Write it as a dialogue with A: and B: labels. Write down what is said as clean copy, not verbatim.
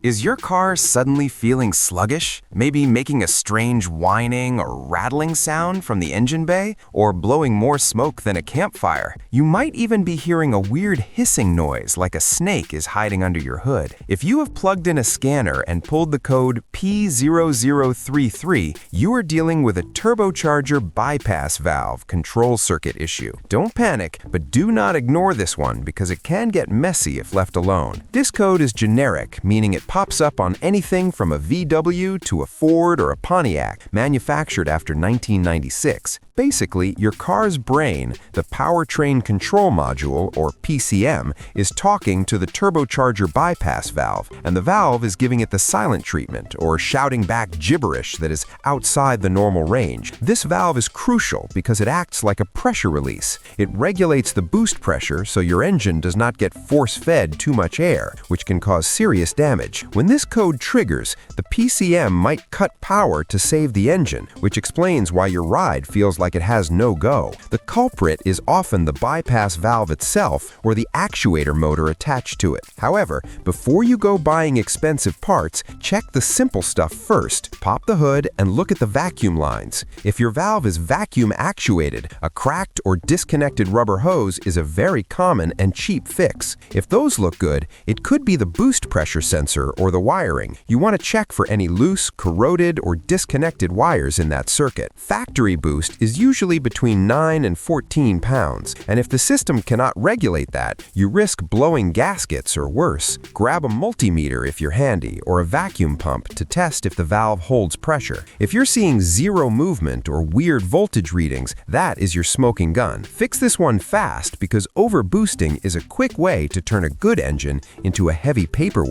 A: Is your car suddenly feeling sluggish? Maybe making a strange whining or rattling sound from the engine bay? Or blowing more smoke than a campfire? You might even be hearing a weird hissing noise like a snake is hiding under your hood. If you have plugged in a scanner and pulled the code P0033, you are dealing with a turbocharger bypass valve control circuit issue. Don't panic, but do not ignore this one because it can get messy if left alone. This code is generic, meaning it pops up on anything from a VW to a Ford or a Pontiac, manufactured after 1996. Basically, your car's brain, the powertrain control module, or PCM, is talking to the turbocharger bypass valve, and the valve is giving it the silent treatment, or shouting back gibberish that is outside the normal range. This valve is crucial because it acts like a pressure release. It regulates the boost pressure so your engine does not get force-fed too much air, which can cause serious damage. When this code triggers, the PCM might cut power to save the engine, which explains why your ride feels like it has no go. The culprit is often the bypass valve itself or the actuator motor attached to it. However, before you go buying expensive parts, check the simple stuff first. Pop the hood and look at the vacuum lines. If your valve is vacuum actuated, a cracked or disconnected rubber hose is a very common and cheap fix. If those look good, it could be the boost pressure sensor or the wiring. You want to check for any loose, corroded, or disconnected wires in that circuit. Factory boost is usually between 9 and 14 pounds, and if the system cannot regulate that, you risk blowing gaskets or worse. Grab a multimeter if you're handy, or a vacuum pump to test if the valve holds pressure. If you're seeing zero movement or weird voltage readings, that is your smoking gun. Fix this one fast because overboosting is a quick way to turn a good engine into a heavy paperweight.